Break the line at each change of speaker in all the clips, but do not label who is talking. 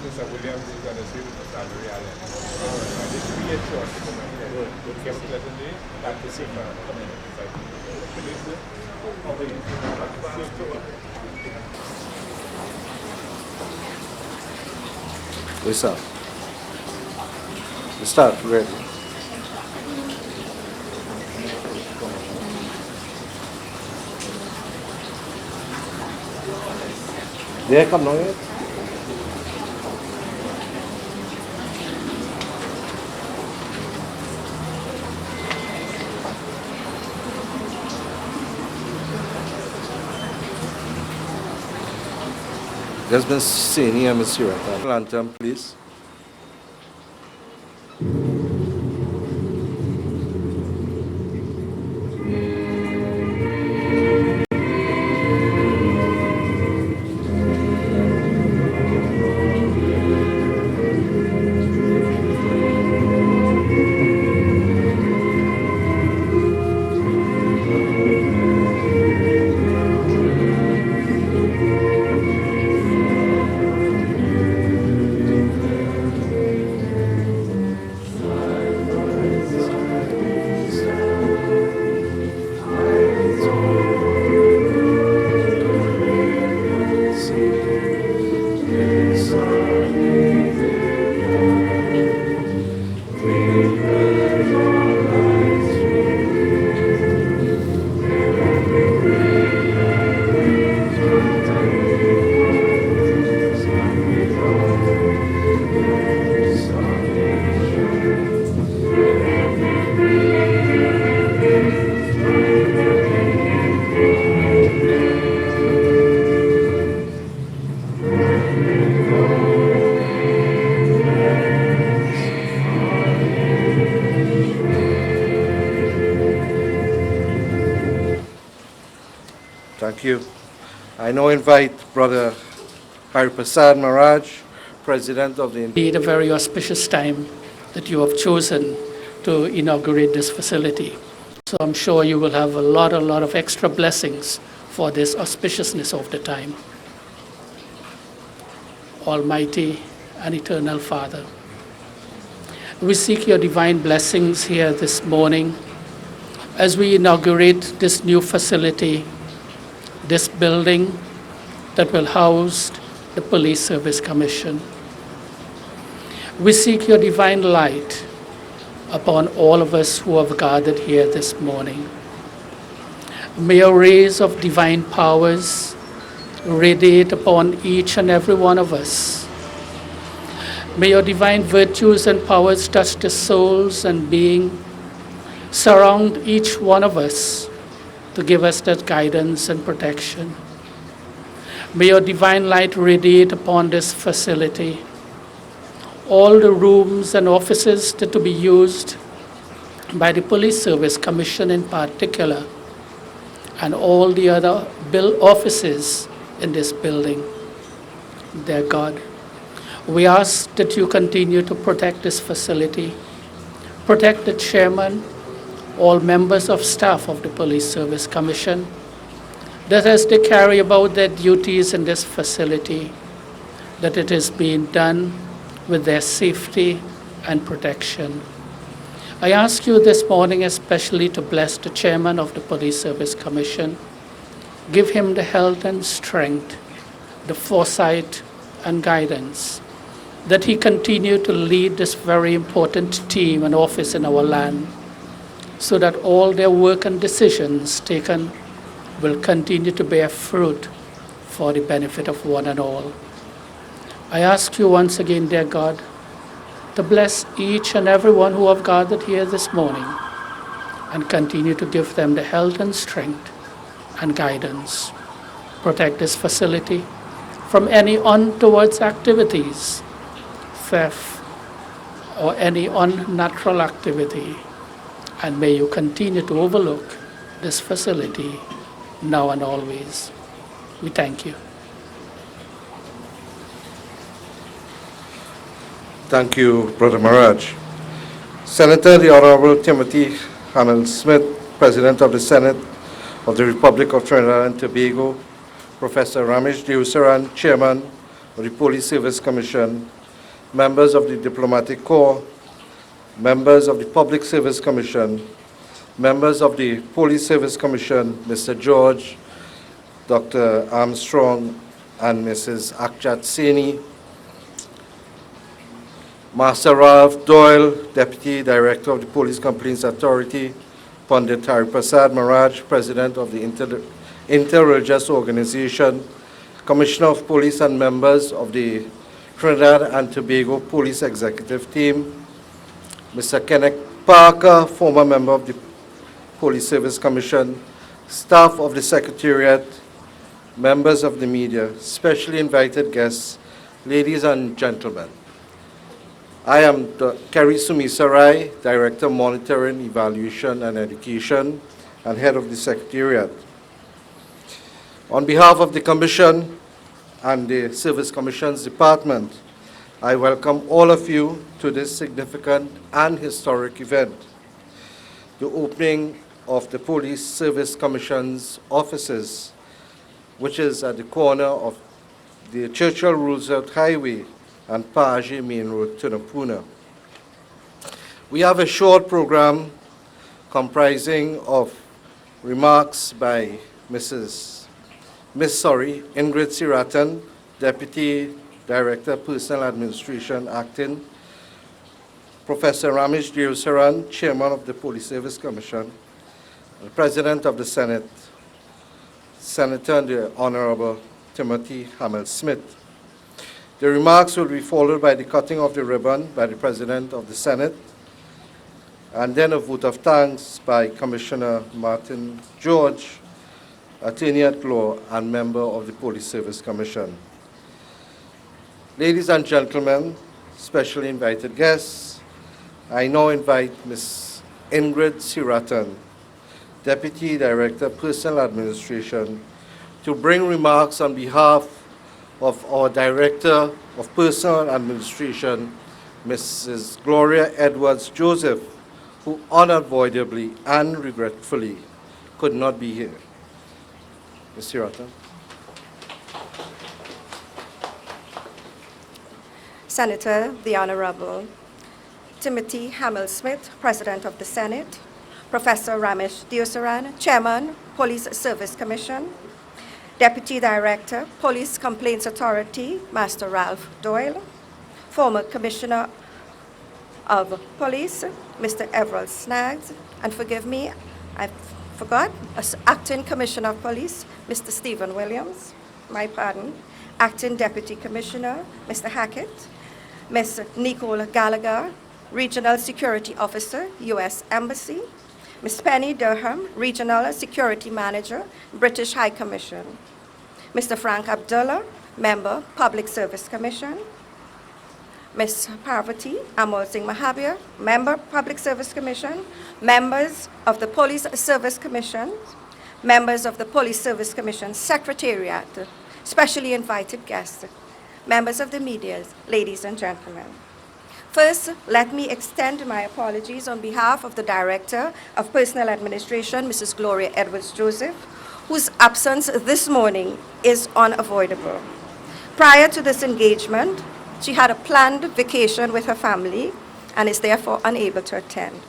Mr. Williams is going to see the salary island. I just reassure you good came pleasantly. Glad to see her coming inside.
We start. We start. Ready. There come now. There's been seen here, Miss Seeratan. Lantern, please. Thank you. I now invite Brother Hariprasad Maharaj, President of the...
Indeed, a very auspicious time that you have chosen to inaugurate this facility. So I'm sure you will have a lot of extra blessings for this auspiciousness of the time. Almighty and eternal Father, we seek your divine blessings here this morning as we inaugurate this new facility, this building that will house the Police Service Commission. We seek your divine light upon all of us who have gathered here this morning. May your rays of divine powers radiate upon each and every one of us. May your divine virtues and powers touch the souls and being, surround each one of us to give us that guidance and protection. May your divine light radiate upon this facility. All the rooms and offices that to be used by the Police Service Commission in particular, and all the other offices in this building. Dear God, we ask that you continue to protect this facility, protect the chairman, all members of staff of the Police Service Commission, that as they carry about their duties in this facility, that it is being done with their safety and protection. I ask you this morning especially to bless the chairman of the Police Service Commission. Give him the health and strength, the foresight and guidance, that he continue to lead this very important team and office in our land, so that all their work and decisions taken will continue to bear fruit for the benefit of one and all. I ask you once again, dear God, to bless each and every one who have gathered here this morning and continue to give them the health and strength and guidance. Protect this facility from any untoward activities, theft, or any unnatural activity. and may you continue to overlook this facility now and always. We thank you.
Thank you, Brother Maraj. Senator, the Honorable Timothy Hamill Smith, President of the Senate of the Republic of Trinidad and Tobago, Professor Ramesh Deusaran, Chairman of the Police Service Commission, members of the Diplomatic Corps, members of the Public Service Commission, members of the Police Service Commission, Mr. George, Dr. Armstrong, and Mrs. Akjat Saini, Master Ralph Doyle, Deputy Director of the Police Complaints Authority, Pandit Hari Prasad Maharaj, President of the Inter-Religious Organization, Commissioner of Police and members of the Trinidad and Tobago Police Executive Team, Mr. Kenneth Parker, former member of the Police Service Commission, staff of the Secretariat, members of the media, specially invited guests, ladies and gentlemen. I am Kerry Sumisarai, Director Monitoring, Evaluation and Education, and Head of the Secretariat. On behalf of the Commission and the Service Commission's Department, I welcome all of you to this significant and historic event, the opening of the Police Service Commission's offices, which is at the corner of the Churchill Roosevelt Highway and Paje Main Road to Napuna. We have a short program comprising of remarks by Ingrid Seeratan, Deputy Director, Personal Administration, Acting, Professor Ramesh Deusaran, Chairman of the Police Service Commission, the President of the Senate, Senator the Honorable Timothy Hamill Smith. The remarks will be followed by the cutting of the ribbon by the President of the Senate, and then a vote of thanks by Commissioner Martin George, Attorney at Law and member of the Police Service Commission. Ladies and gentlemen, specially invited guests, I now invite Ms. Ingrid Seeratan, Deputy Director, Personal Administration, to bring remarks on behalf of our Director of Personal Administration, Mrs. Gloria Edwards-Joseph, who unavoidably and regretfully could not be here. Ms. Seeratan.
Senator, the Honorable Timothy Hamill Smith, President of the Senate, Professor Ramesh Deusaran, Chairman, Police Service Commission, Deputy Director, Police Complaints Authority, Master Ralph Doyle, former Commissioner of Police, Mr. Everald Snaggs, and forgive me, I forgot, Acting Commissioner of Police, Mr. Stephen Williams, my pardon, Acting Deputy Commissioner, Mr. Hackett, Ms. Nicole Gallagher, Regional Security Officer, U.S. Embassy, Ms. Penny Durham, Regional Security Manager, British High Commission, Mr. Frank Abdullah, Member, Public Service Commission, Ms. Parvati Amol Singh Mahabir, Member, Public Service Commission, members of the Police Service Commission, members of the Police Service Commission Secretariat, specially invited guests, members of the media, ladies and gentlemen. First, let me extend my apologies on behalf of the Director of Personal Administration, Mrs. Gloria Edwards-Joseph, whose absence this morning is unavoidable. Prior to this engagement, she had a planned vacation with her family and is therefore unable to attend.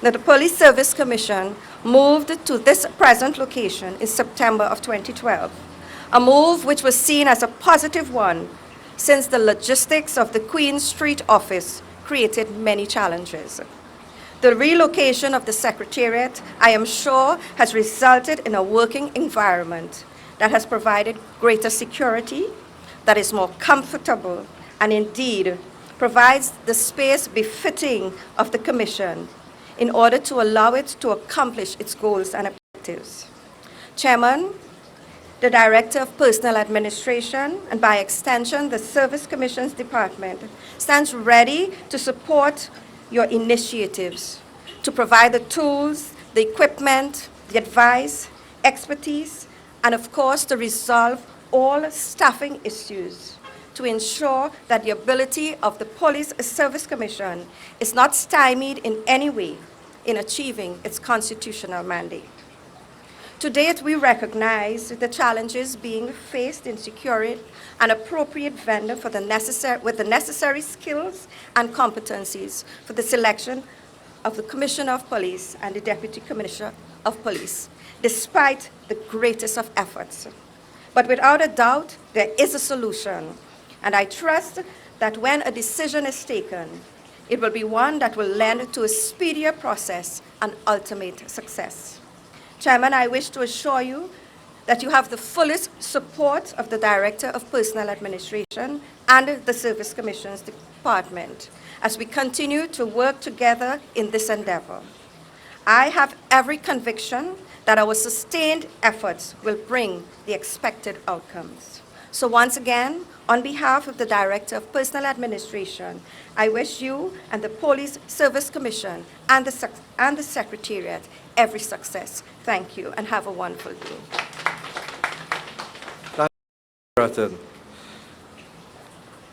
Now, the Police Service Commission moved to this present location in September of 2012, a move which was seen as a positive one since the logistics of the Queen Street office created many challenges. The relocation of the Secretariat, I am sure, has resulted in a working environment that has provided greater security, that is more comfortable, and indeed provides the space befitting of the Commission in order to allow it to accomplish its goals and objectives. Chairman, the Director of Personal Administration, and by extension, the Service Commission's Department, stands ready to support your initiatives to provide the tools, the equipment, the advice, expertise, and of course to resolve all staffing issues to ensure that the ability of the Police Service Commission is not stymied in any way in achieving its constitutional mandate. To date, we recognize the challenges being faced in securing an appropriate vendor for with the necessary skills and competencies for the selection of the Commissioner of Police and the Deputy Commissioner of Police, despite the greatest of efforts. But without a doubt, there is a solution, and I trust that when a decision is taken, it will be one that will lend to a speedier process and ultimate success. Chairman, I wish to assure you that you have the fullest support of the Director of Personnel Administration and the Service Commission's department as we continue to work together in this endeavor. I have every conviction that our sustained efforts will bring the expected outcomes. So once again, on behalf of the Director of Personnel Administration, I wish you and the Police Service Commission and the Secretariat every success. Thank you, and have a wonderful day.
Thank you, Seeratan.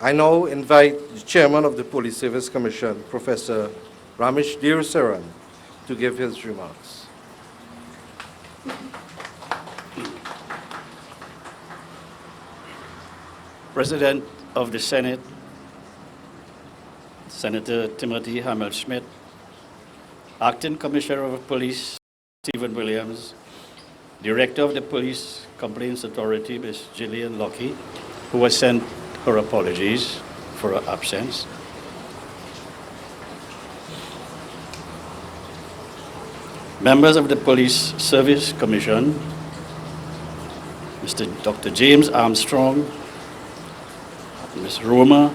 I now invite the Chairman of the Police Service Commission, Professor Ramesh Seeratan, to give his remarks.
President of the Senate, Senator Timothy Hamel-Smith, Acting Commissioner of Police Stephen Williams, Director of the Police Complaints Authority, Ms. Gillian Lockie, who has sent her apologies for her absence. Members of the Police Service Commission, Dr. James Armstrong, Ms. Roma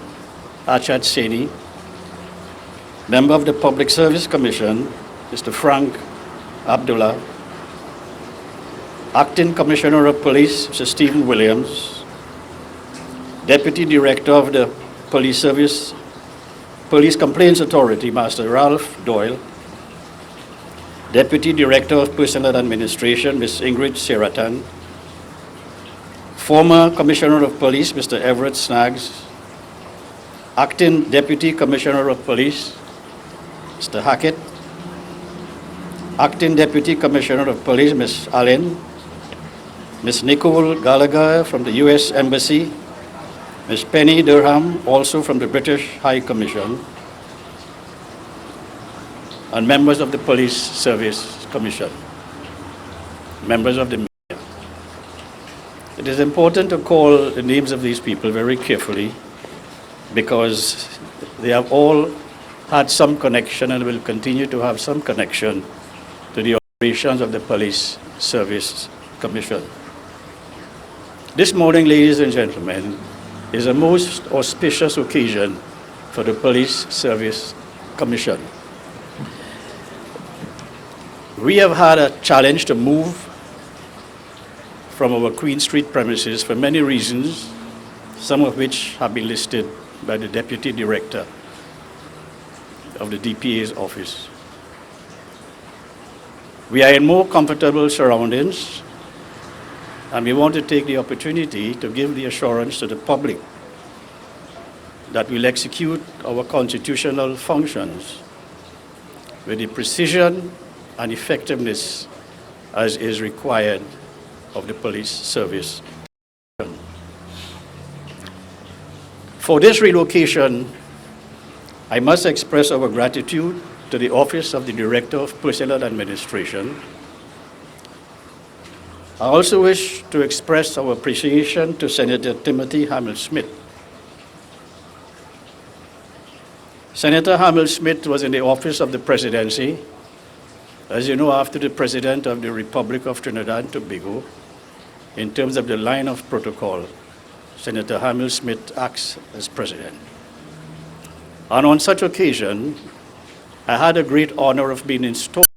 Achad Seni, Member of the Public Service Commission, Mr. Frank Abdullah, Acting Commissioner of Police, Mr. Stephen Williams, Deputy Director of the Police Complaints Authority, Master Ralph Doyle, Deputy Director of Personnel Administration, Ms. Ingrid Seeratan, former Commissioner of Police, Mr. Everett Snaggs, Acting Deputy Commissioner of Police, Mr. Hackett, Acting Deputy Commissioner of Police, Ms. Allen, Ms. Nicole Gallagher from the U.S. Embassy, Ms. Penny Durham, also from the British High Commission, and members of the Police Service Commission, members of the media. It is important to call the names of these people very carefully because they have all had some connection and will continue to have some connection to the operations of the Police Service Commission. This morning, ladies and gentlemen, is a most auspicious occasion for the Police Service Commission. We have had a challenge to move from our Queen Street premises for many reasons, some of which have been listed by the Deputy Director of the DPA's office. We are in more comfortable surroundings, and we want to take the opportunity to give the assurance to the public that we'll execute our constitutional functions with the precision and effectiveness as is required of the Police Service. For this relocation, I must express our gratitude to the Office of the Director of Personnel Administration. I also wish to express our appreciation to Senator Timothy Hamel-Smith. Senator Hamel-Smith was in the Office of the Presidency, as you know, after the President of the Republic of Trinidad and Tobago. In terms of the line of protocol, Senator Hamel-Smith acts as President. And on such occasion, I had a great honor of being installed